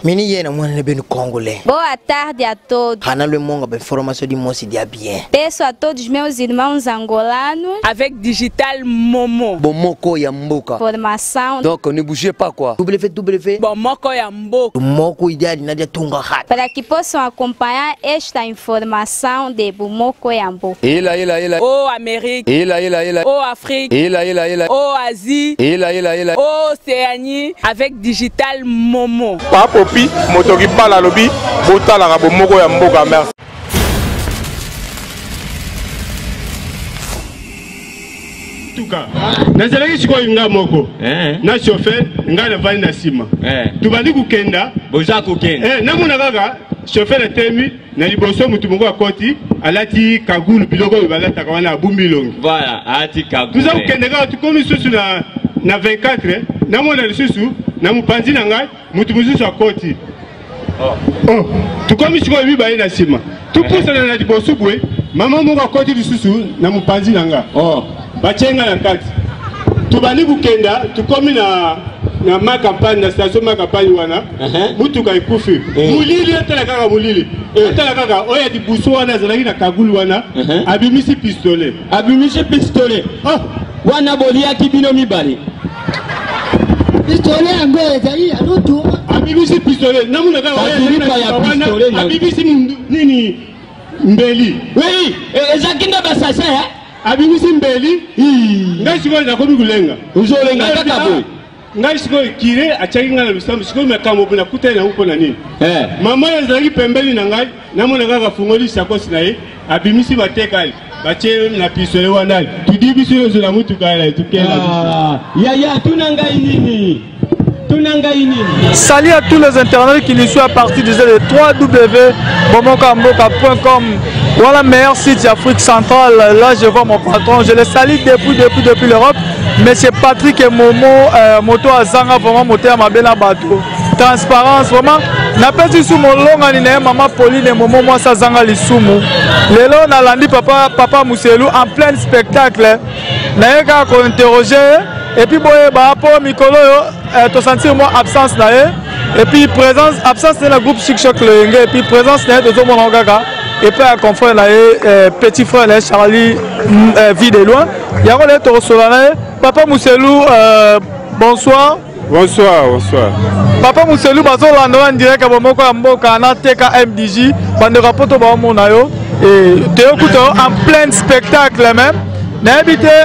Mini yena mwana bem congolais. Boa tarde a todos. Hanalo monga be formação de moça dia bien. Peço a todos meus irmãos angolanos avec Digital Momo. Bomoko ya mboka. Formação. Donc ne bougez pas quoi. www. Bomoko ya mboka. Moko idade na dia tunga hat. Para que possam acompanhar esta informação de Bomoko ya mboka. Oh Amérique. Oh Afrique. Oh Asie. Oh Océanie avec Digital Momo. Papopi, motoki pala lobi, botala ka Bomoko ya mboka merci. Tuka nazalaki sikoyo nga moko na chauffeur nga na vali na sima tubandi kukenda boza kokenda namona kaka chauffeur atemi na liboso mutu moko akoti alati kagulu biloko oyo balataka wana abumbi longi voilà alati kagulu tuza kokende kaka tukomi susu na 24 namona lisusu na mopanzi na ngai mutu mosusu akoti tukomi sikoyo mibale na sima tupusana na liboso bwe mama moko akoti lisusu na mopanzi na ngai bachenga na kati tubani kukenda tukomi na ma campagne na station ma campagne wana mutuka ikufi mulili etala kaka mulili etala kaka oya di buso wana zalaki na kagulu wana abimisi pistolet wana bolia kibino mibale pistolet yango ezali alutu abimisi pistolet namuna kaka oya abimisi nini mbeli oui ezakinda basasa abimisi mbeli ngai sikoyo nakomi kulenga uzolenga kaka boy ngai sikoyo kire achaki ngai na lusambo sikoyo makambo na kutana na uko na nini mama ezalaki pembeni na ngai namona kaka fungoli sakosi na ye abimisi batekali bache na pisole wana tudi biso zo na mutuka la tukela ya tuna ngai nini. Salut à tous les internautes qui nous suivent à partir de www.bomokamboka.com. Voilà le meilleur site d'Afrique centrale. Là, je vois mon patron. Je le salue depuis l'Europe. Monsieur Patrick et Momo, moto Azanga, vraiment moto à ma belle bateau. Transparence, vraiment. N'a pas dit sous mon long année, maman Pauline et Momo, moi ça Zanga l'issoumu. Les lots, on a lundi papa Mousselou en plein spectacle. N'a pas qu'on interroger. Et puis, pour Mikolo, tu sentir moi absence là. Et puis, absence de la groupe Chic Choc le et puis présence de tout mon gaga. Et puis, à confrère là, petit frère là, Charlie, vie de loin. Il y a un Papa Mousselou, bonsoir. Bonsoir. Papa Mousselou, en direct à Bomoko Amboka, na TKMDJ, bande rapport au Bamonayo. Et tu écoutes en plein spectacle même. N'habitez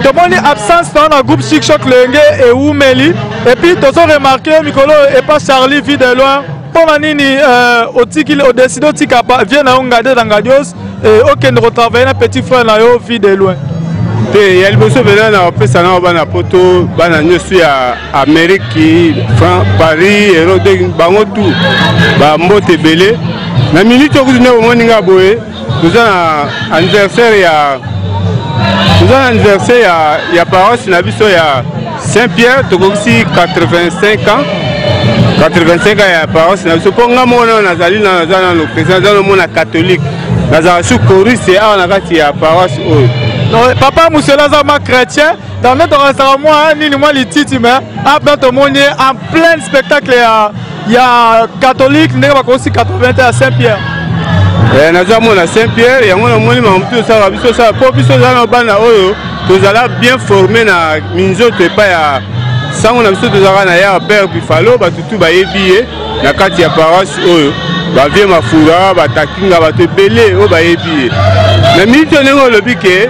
tout le monde est absence dans le groupe Chic Choc Lengue et Oumeli. Et puis, tu as remarqué, Mikolo et pas Charlie, vie de loin. Pour Manini, au décidé, vient à Ongade dans Gadios et aucun retravail, un petit frère, là, vie de loin. Il y a le besoin de faire poto, je suis à Amérique, Paris, et Bangotou, Bambote Belé. La minute où nous avons anniversaire. Nous avons anniversaire il y a paroisse na biso ya Saint-Pierre tokosi 85 ans. 85 ans ya paroisse na biso ponga mona nazali na le président dans le monde catholique. Nazali sous chorus et na kati ya paroisse oyo. Papa Moussela Zama chrétien dans notre restaurant moi ni moi les titres mais après tout monde en plein spectacle il y a catholique n'est pas aussi 80 à Saint-Pierre. Nous avons à Saint-Pierre et nous avons bien formé na minzo te pa ya sango na biso tozaka na ya père Bifalo batutu ba yebiye na kati ya paroisse oyo ba vie mafura ba takinga ba te belé o ba yebiye na minute nengo lobi ke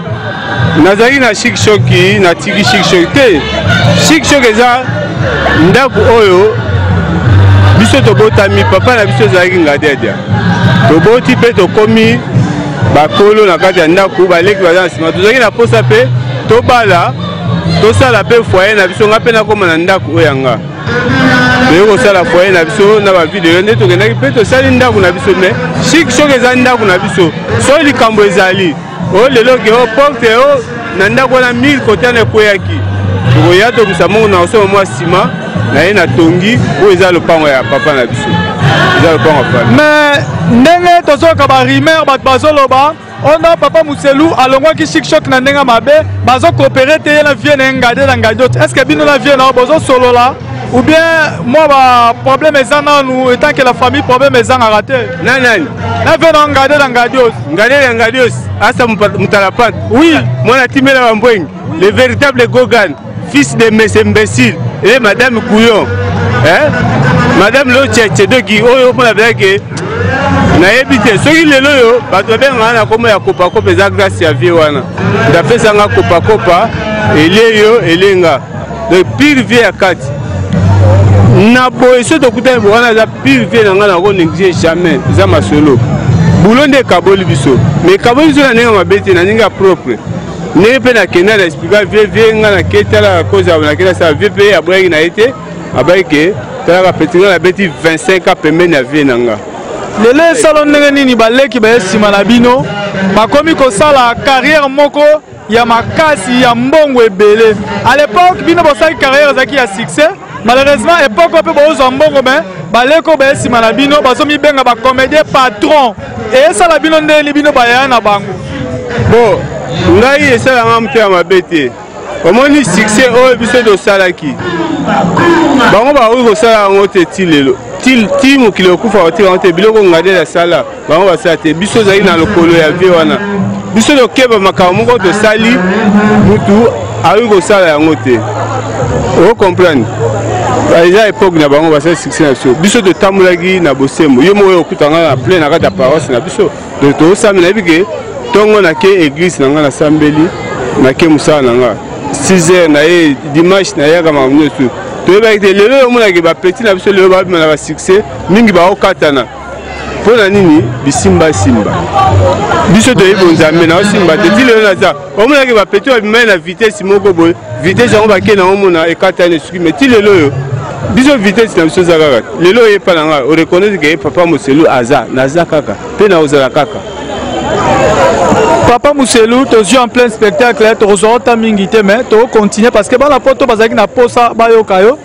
nazali na Chic Choc na tiki Chic Choc te Chic Choc eza ndako oyo biso tobotami papa na biso zalaki ngadedia toboti pe tokomi bakolo na kati ya ndako baleki baza na nsima tozalaki na posa pe tobala tosala pe foyer na biso nga mpe nakoma na ndako oyo yanga toyei kosala foyer na biso na bavideo nde tokendaki mpe tosali ndako na biso me Chic Choc eza ndako na biso soki likambo ezali oyo lelo ke o porte o na ndako wana 1000 kote wana ekweyaki tokoya tobisa mongo na kosoma mwa nsima na ye na tongi oyo eza lopango ya papa na biso eza lopango ya papa mais ndenge tozoyoka barimer bato bazoloba on a papa Mousselou alongwaki Chic Choc na ndenge mabe bazo coopérer te ye na vie na ngade na ngade est-ce que bino na vie na bozo solo la ou bien moi ba problème est en nous étant que la famille problème est en raté Nanani na fait dans Ngadios asa Mutalapate oui moi la Timela Wambweng le véritable Gogan fils de mes imbéciles et madame Couillon hein madame lo tchétché de qui oyo pour la blague na ebité soki lelo yo bato benga na komo ya kopa kopa za grâce ya vie wana da fait sanga kopa kopa eleyo elenga de pire vie ya kati na boy so to kuta wana za pire vie nga na ko négliger jamais za masolo bulonde kaboli biso mais kaboli zo na nenga mabete na ninga propre ne pe na kena na expliquer vie nga na ketala cause na kena sa vie pe ya boy na été abaike tala petit nga na beti 25 ans pembeni na vie nanga lele salon ndenge nini baleki ba esima na bino bakomi kosala carrière moko ya makasi ya mbongo ebele à l'époque bino bosali carrière zaki ya succès malheureusement époque pe bozo mbongo mais baleko ba esima na bino bazomi benga ba comédien patron et ça la bino ndeli bino baya na bango bon ngai esala ngampe ya mabete omoni succès oyo biso do salaki bango ba oyo kosala ngo te tilelo ti mokili okufa otira ngo te biloko ngade ya sala bango basala te biso ozali na lokolo ya vie wana biso tokeba makambo moko tosali mutu aoyi kosala yango te ocomprendre eza époque na bango basala succès na biso biso totambolaki na bosembo yo moko oyo okutanga na plein na kati ya paroisse na biso tosami nayebi ke ntongo nake église na nga nasambeli nake mosala na nga 6 heures na ye dimanche na yaka makambo nyonso toyebaki te lelo omonaki bapeti na biso lelo babima na basuccès mingi baokatana mpo na nini bisimbasimba biso toyebi nzambe na osimba te ti lelo naza omonaki bapeti babimai na vitesse moko boye vitesse yango bakei na omona ekatani esuki me ti lelo oyo biso vitesse na biso eza kaka lelo oyepa na nga oreconnaître ke ye papa Muselu aza naza kaka mpe na ozala kaka Papa Muselu, tu joues en plein spectacle, tu reçois ta mingité, mais tu continues parce que la poto bazaki na posa bayo kayo,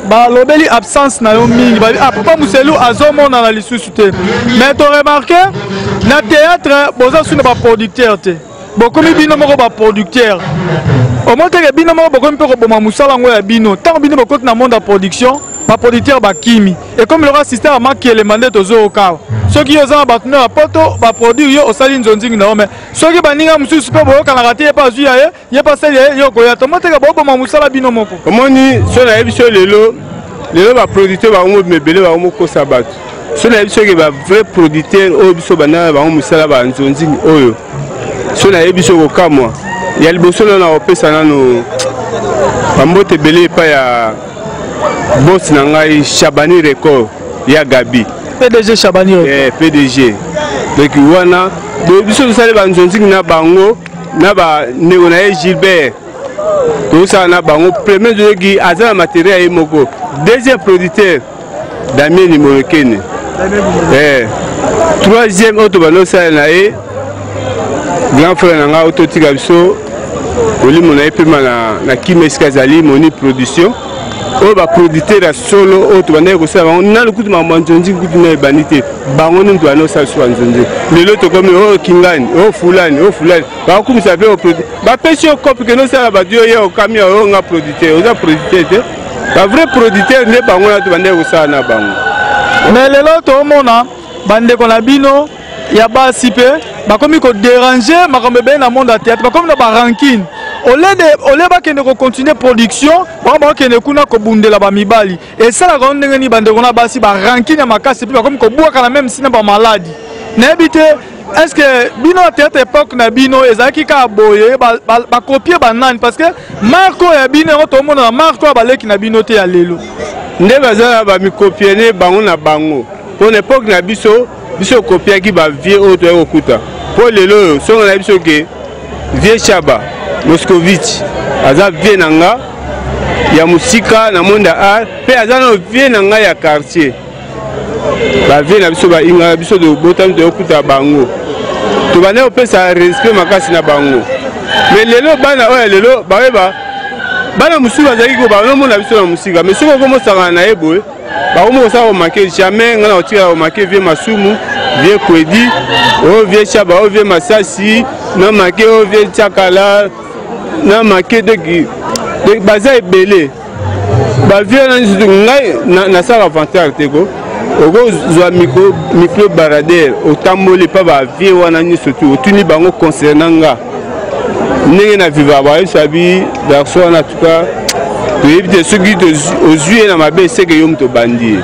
ba lobeli absence na yo mingi. Ah Papa Muselu azomo na la lisusu te. Mais tu remarqué na théâtre boza suna ba producteur te. Beaucoup mi bino moko ba producteur. Au moins que bino moko beaucoup mi pe ko boma musala ngo ya bino. Tant bino boko na monde de production, ba producteur ba kimi. Et comme le assistant a marqué les mandats tozo au cas. Ceux qui ont battu à poto va produire au salin zonzing na mais ceux qui baninga musu super bo kana raté pas zu ya ye pas ça yo ko ya tomate ka bo ma musala bino moko omoni so na ebiso lelo ba producteur ba ngo mebele ba ngo ko sabat so na ebiso ke ba vrai producteur o biso bana ba ngo musala ba zonzing oyo so na ebiso ko kamwa ya liboso na opesa nano pambote belé pa ya boss na ngai Chabani Record ya Gabi PDG Chabani PDG donc wana do biso sale ba nzonzingi na bango na ba nego na Gilbert to sa na bango premier de qui azana matériel moko deuxième producteur Damien Nimorokene troisième auto bano sa na grand frère na nga auto tika biso olimo na epema na Kimeska Zali Moni production o ba producteur solo o to bana ko sa na lukutu ma manjonji kutu na banité bango ni ndo no sa so njonji lelo to comme o Kingani o Fulani ba ku misa be o producteur ba pesi o copie que no sa ba dio ye o kamia o nga producteur o za producteur te ba vrai producteur ne bango na to bana ko sa na bango mais lelo to mona bande ko na bino ya basi pe ba komi ko déranger makambe be na monde à théâtre ba comme na ba ranking au lieu de continuer production, on va kuna ko bundela ba mibali et ça la grande ngeni bande kona basi ba ranking ya makasi puis comme ko boa kana même sina ba maladie. N'habite est-ce que bino théâtre époque na bino ezaki ka boye ba copier ba nani parce que marco ya bino to mona marco ba leki na bino te ya lelo. Nde bazala ba mi copier ne bango na bango. Pour l'époque na biso copier ki ba vie auto e okuta. Pour lelo so na biso ke vie Chaba Moscovitch aza vie nanga ya musika na monde art pe aza no vie nanga ya quartier ba vie na biso ba inga biso de botam de okuta bango to bane opesa respect makasi na bango mais lelo bana oya lelo bana musika azaki ko ba no mona biso na musika mais soko komo sanga na ebo ba komo sa o marquer jamais ngana otira o marquer vie masumu vie kwedi o vie Chaba o vie Masasi na marquer o vie Chakala na marqué de baza ebele bavie nani surtout ngai nasala inventaire te ko okozwa micro baradere otamboli mpa bavie wana nyonso tu otuni bango concernant nga ndenge na viva bayesabi verso wana tuka toyebi te soki ozwi ye na mabe eseke yo moto obandi ye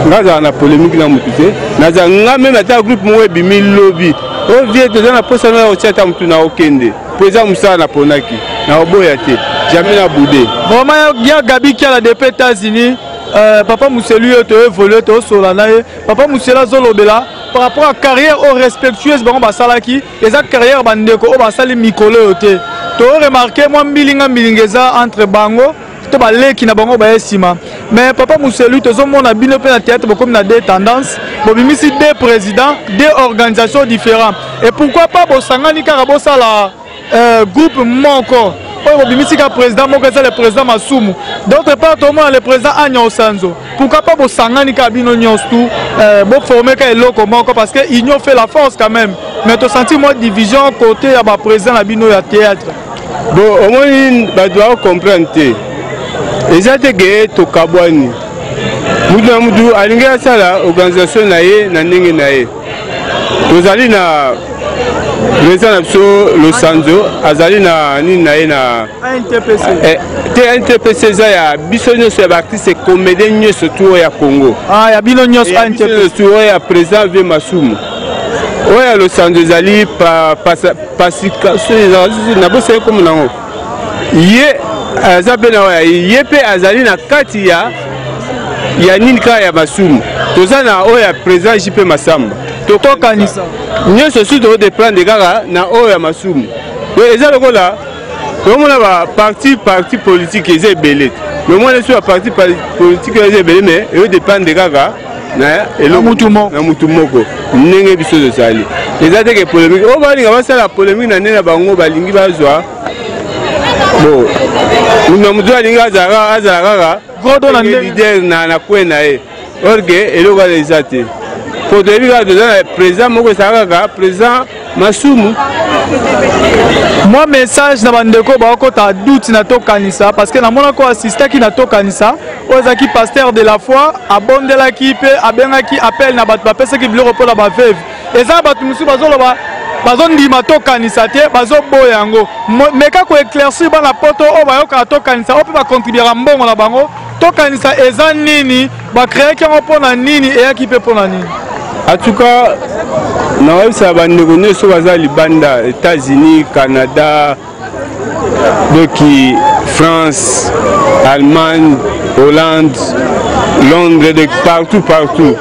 nga azala na polémique na motu te nazala nga meme ata groupe moko ebimi lobi ovie toza na posa na otia ata motu na okende po eza mosala na ponaki na oboya te jamais na boude vraiment ya Gabi qui a la depuis États-Unis papa Mousselu to évolué to sola na ye papa Moussela zolobela par rapport à carrière au respectueuse bango basalaki eza carrière bandeko o basali mikolo yote to remarquer moi milingeza entre bango to baleki na bango ba esima mais papa Mousselu to zomona bino pe na théâtre comme na deux tendances bobimisi deux présidents deux organisations différentes et pourquoi pas bosangani kaka bosala groupe moko oyo bobimisika président moko eza le président Masumu d'autre part tomona le président Anya Osanzo pourquoi pas bosangani ka bino nyonso tout boformer ka eloko moko parce que union fait la force quand même mais to senti moi division côté ya ba président na bino ya théâtre bon au moins ba doit comprendre te eza te ke to kabwani mutu na mutu alingi asala organisation na ye na ndenge na ye tozali na président na biso Losanzo azali na nini na ye na NTPC te NTPC eza ya biso nyonso ya baartiste comédien nyonso tu ya Congo ya bino nyonso NTPC oyo ya président V Masumu oyo ya Losanzo ezali na bosali komo nango ye aza mpe na oyo ye mpe azali na kati ya nini kaka ya Masumu toza na oyo ya président JP Masamba tokanisa nyonso su todépendre kaka na oyo ya Masumu eza lokola tomona baparti politique eza ebele me omona so baparti politique eza ebele me eyodépendre kaka na mutu moko ndenge biso tozali eza teke polémique oyo balinga basala polémique na nde na bango balingi bazwa bon na mutu alingi azala kaka leader na kwe na ye orke eloko ala eza te po toyebi kaka toza na président moko ezala kaka président Masumu. Moi message na bandeko bakota doute na tokanisa parce que na mona ko assista ki na tokanisa ozaki pasteur de la foi abondelaki pe abengaki appel na bato bapesa ki biloko pola ba veuve eza bato musu bazoloba bazondima tokanisa te bazoboya yango meka ko éclaircir bana poto o bayoka tokanisa o pe ba contribuer mbongo na bango tokanisa eza nini ba créer ki mpona nini eyaki pe pona nini. En tout cas, nous avons sur Libanda, États-Unis, Canada, France, Allemagne, Hollande, Londres, partout.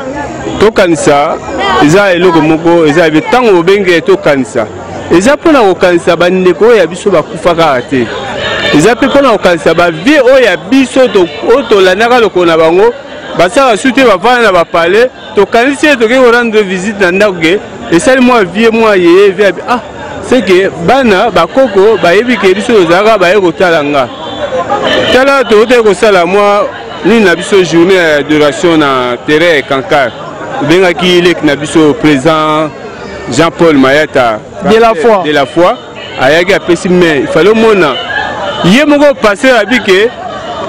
Tout ça, ils ont le moko, ils ont tant au bengue tout ça. Ils ont pour la canisa bandeko ya biso ba kufaka te. Ils ont pour la canisa ba vie o ya biso to la naka lo kona bango. Basa soute ba vana na ba parler to kanisi to ke rendre visite na ndakuke et ça moi vie moi ye ah c'est que bana ba koko ba yebi ke biso zaka ba yeko talanga tala to te ko sala moi ni na biso journée d'adoration na terrain Kankar benga ki lek na biso président Jean-Paul Mayata de la foi ayaki apesi mais il fallait mona ye moko passer abike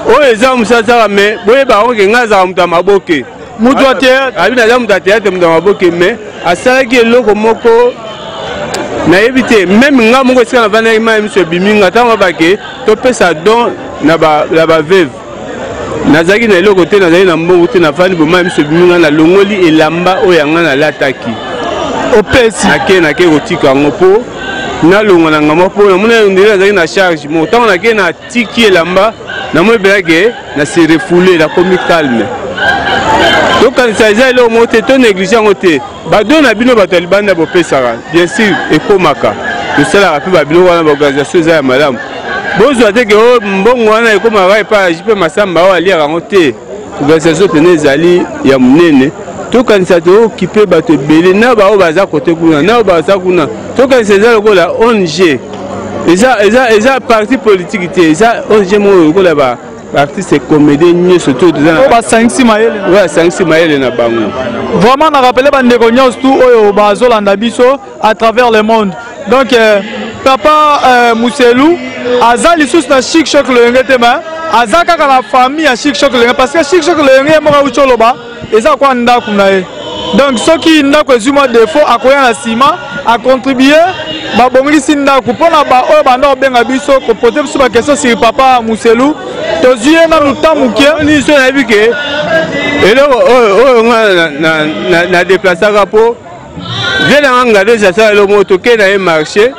o eza musasa me boye ba onke ngaza muta maboke mutu théâtre abina za muta théâtre muta maboke me asalaki eloko moko na yebite même nga moko sika na vana ima miso biminga tango bake to pesa don na ba veuve nazaki na eloko te nazali na mbongo te na vani boma miso biminga na longoli elamba o yanga na lataki opesi nake kotika ngo po na longo na ngamo po na mona ndela nazaki na charge mo tango nake na tiki elamba na moi belage na se refouler la comme calme donc quand ça est là au monter ton négligent côté ba don na bino bato libanda bo pesara bien sûr ekomaka to sala rapi ba bino wana organisation za ya madame bozo te ke o mbongo wana ekomaka pa jipe masamba o ali rango te organisation pene zali ya munene to quand ça to occuper bato belé na ba o baza côté kuna na ba za kuna to quand c'est ça lokola ONG Eza parti politique te eza ONG mo ko la ba artiste comédien ni surtout ba sangsi mayele ouais sangsi mayele na bango vraiment na rappeler bandeko nyos tout oyo ba zolanda biso à travers le monde donc papa Mousselu azali sous na chic choc le ngete ma azaka la famille à Chic Choc Lenga parce que Chic Choc Lenga moko ucholoba eza kwa ndako na ye. Donc soki ndako ezuma défaut akoya na ciment a contribuer ba bongisi ndako pona ba oyo banda obenga biso ko poser biso ba question sur papa Muselu to zuye na lutamuke ni so na bike eloko na déplacer po vient na ngade ça le moto ke na marché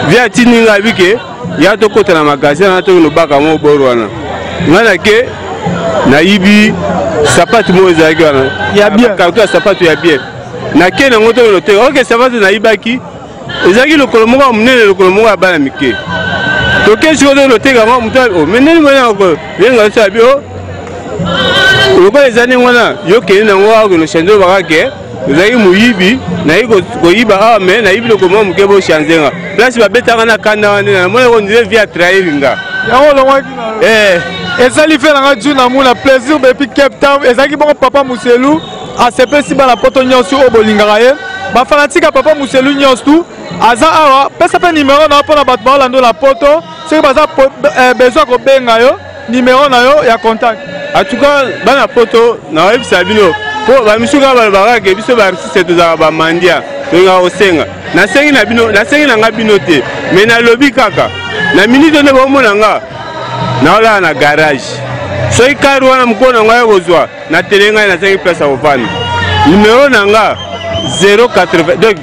vient tininga bike ya to kota na magasin na to no baka mo borwana ngana ke na ibi sapatu mo ezaki wana ya bien karton sapatu ya bien na ke na ngoto no te OK sapatu na ibaki ezaki lokolo moko munene lokolo moko ya bana mike to ke siko no te ga mo muto o meneni mo na ko venga sa bio lokolo ezani ngwana yo ke na ngwa ko no shendo bakake ezaki muyibi na iko ko yiba me na ibi lokolo mo muke bo shanzenga place ba betanga na kanda wana na mo ko ndive via trailinga yango longo ezali fait na juna muna plaisir depuis Cape Town ezaki bon papa Muselu a sepesi ba na poto nyonso o bolingaka ye ba fanatique papa Muselu nyonso tu aza awa pesa pe numéro na pona bato ba lando la poto soki baza besoin ko benga yo numéro na yo ya contact en tout cas bana poto na website bino po ba misuka ba bakake biso ba artiste tozaka ba mandia tolinga osenga na sengi na bino na sengi na nga bino te mais na lobi kaka na minute ne bomona nga na ola na garage soki kari wana mukona nga yokozwa na telenga na sengi place ovani numéro na nga 080 donc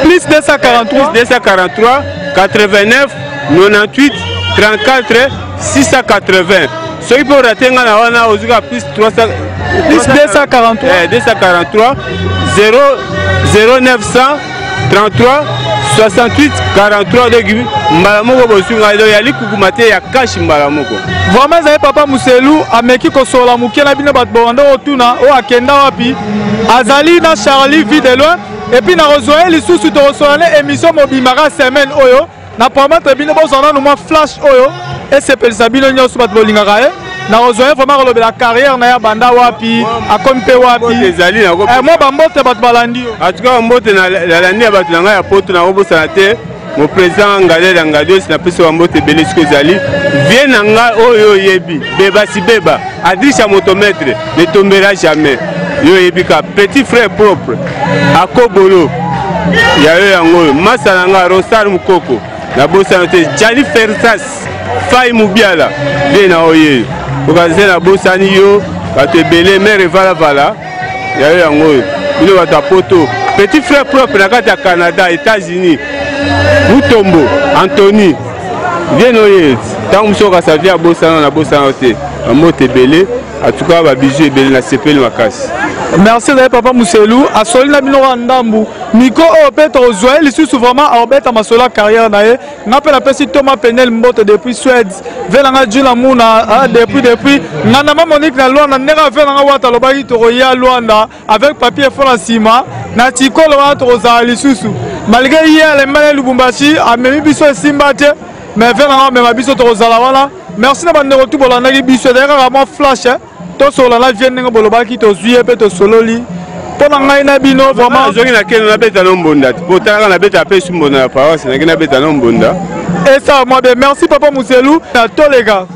plus 243 89 98 34 680 soki po ratenga na wana ozuka plus 300 plus 243 0900 33 68 43 de mbala moko bosunga do ya likukuma te ya cash mbala moko vraiment ça papa Muselu ameki ko sola muke na bino bat bondo otuna o akenda wapi azali na Charlie vie de loin et puis na rejoindre les sous to rejoindre émission mobimara semaine oyo na promettre bino bozana no flash oyo et c'est pel sabino nyoso bat bolingaka e na rejoindre vraiment le la carrière na ya banda wapi akompe wapi ezali na ko mo bambote bat balandi en tout cas mbote na landi ya bat na ya poto na obosa te mon président Ngalé Ngadios na pese wa mbote belesko zali vient nga oyo yebi beba si beba adrisha motomètre ne tombera jamais yo yebi ka petit frère propre akobolo ya yo yango masala nga Rosar Mukoko na bosa te Jali Fersas Fai Mubiala vient na oye okaze na bosa ni yo bato ebele mere vala ya yo yango bino bato poto petit frère propre na kati ya Canada États-Unis Mutombo Anthony viens oye tant musoka sa vie à bosana na bosana te amote belé en tout cas ba bijou belé na sepeli makasi merci de papa Muselu a soli na bino ndambu miko o peto ozwa lisusu vraiment a obeta masola carrière na ye ngapela pesi Thomas Penel mbote depuis Suède velanga jula muna depuis ngana Monique na Luanda nera velanga wata lobaki to ya Luanda avec papier fond en ciment na tikolo wa to za lisusu malgré hier les malais Lubumbashi a memi biso simba te mais velanga mema biso to zala wala merci na bande retour bolanda ki biso d'ailleurs vraiment flash to solo la vient nga bolobaki to zuye pe to sololi pona ngai na bino vraiment jongi na keno na beta no mbonda potanga na beta pe sumbona na paroisse na kena beta no mbonda et ça moi bien merci papa Muselu na tous les gars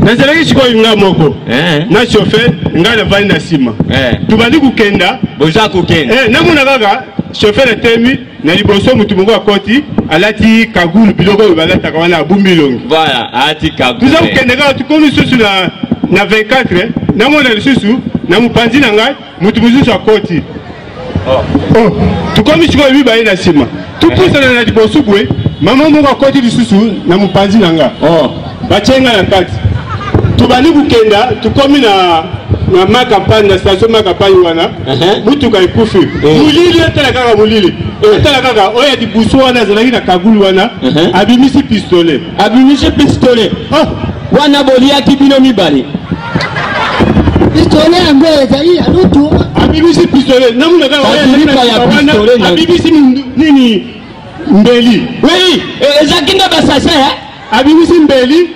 nazalaki sikoyo nga moko na chauffeur nga navandi na nsima tubandi kokenda boza kokenda namona kaka chauffeur atemi na liboso mutu moko akoti alati kagulu biloko oyo balataka wana abumbi elongi voilà alati kagulu tuza kokende kaka tukomi lisusu na 24 namona lisusu na mopanzi na ngai mutu mosusu akoti tukomi sikoyo mibale na nsima tupusana na liboso boye mama moko akoti lisusu na mopanzi na ngai batie nga na kati tubandi kokenda tukomi na makampani na station makampani wana mutuka ekufi mulili etala kaka mulili etala kaka oyo dibuso wana azalaki na kagulu wana abimisi pistolet wana boliaki bino mibale pistolet yango ezali ya lutu abimisi pistolet namuna kaka oyo abimisi nini mbeli oui ezaki nde basase abimisi mbeli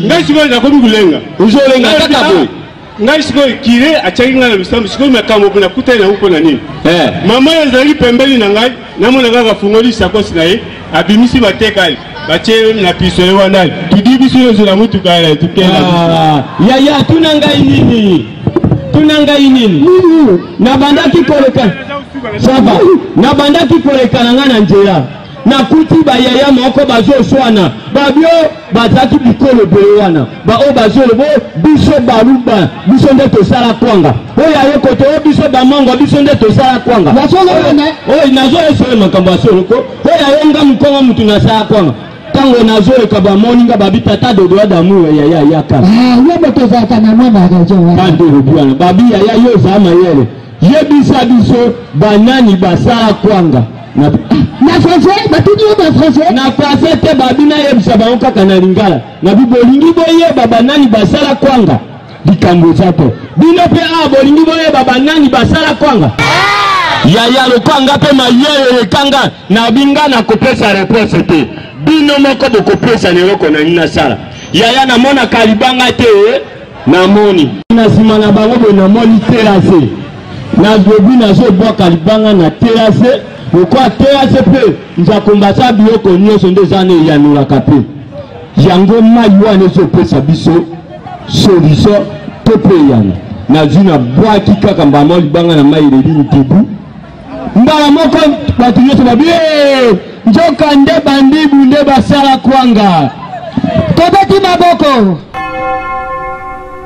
ngai sikoyo nakomi kulenga ozolenga kaka boye ngai sikoyo kire atiaki ngai na lusambo sikoyo makambo nakutani nango mpo na nini mama oyo azalaki pembeni na ngai namona kaka afungoli sakosi na ye abimisi batekali batie na pisole wana tudi biso nyonso na mutuka ya tukenda yaya tuna ngai nini nabandaki koleka saba nabandaki kolekana nga na nzela nakuti bayaya moko bazoswana babio bazaki bikolo boye wana bao bazolobo biso baluba biso nde tosala kwanga oyo ayokote oyo biso bamongo biso nde tosala kwanga oyo nazoyesole makambo ya soloko oyo ayonga mokongo mutu nasala kwanga tango nazoyoka bamoninga babitata dodoa damu yaya yaka yebo tozalaka na mwana rejo bandolobiwana babi yaya yo ozala mayele yebisa biso banani basala kwanga na français batuni yo ba français na français te babina yebisa bango kaka na lingala na bibolingi boyeba banani basala kwanga likambo eza to bino mpe awa bolingi boyeba banani basala kwanga yaya lokwanga mpe mayele lekanga na binga na kopesa reponse te bino moko bokopesa na eloko na nini nasala yaya namonaka libanga te namoni na nsima na bango boye namoni terase nazobi nazobwaka libanga na terase lokwa terase mpe nzakombasa biloko nyonso nde eza na eyanolaka mpe yango mai wana ezopesa biso solution to mpe eyana nazwi na bwaki kaka mbama libanga na mai eleli ntebu mbala moko bato nyonso babi nzoka nde bandibu nde basala kwanga tobeti maboko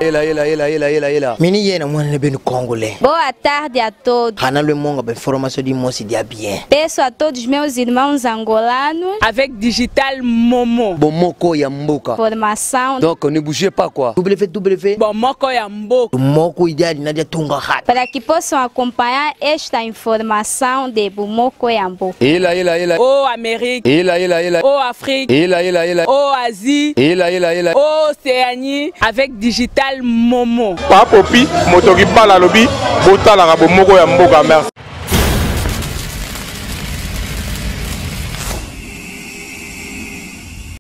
Ela. Mini yena mwana benu congolais. Boa tarde a todos. Hanalwe monga ba informação de moço dia bien. Peço a todos meus irmãos angolanos avec Digital Momo. Bomoko ya mboka. Formação. Donc ne bougez pas quoi. www. Bomoko ya mboka. Bomoko ideal nadia tunga hat. Para que possam acompanhar esta informação de Bomoko ya mboka. Ela. Oh Amérique. Ela. Oh Afrique. Ela. Oh Asie. Ela. Oh Océanie avec Digital Momo. Papopi motoki bala lobi botala ka bomoko ya mboka merci.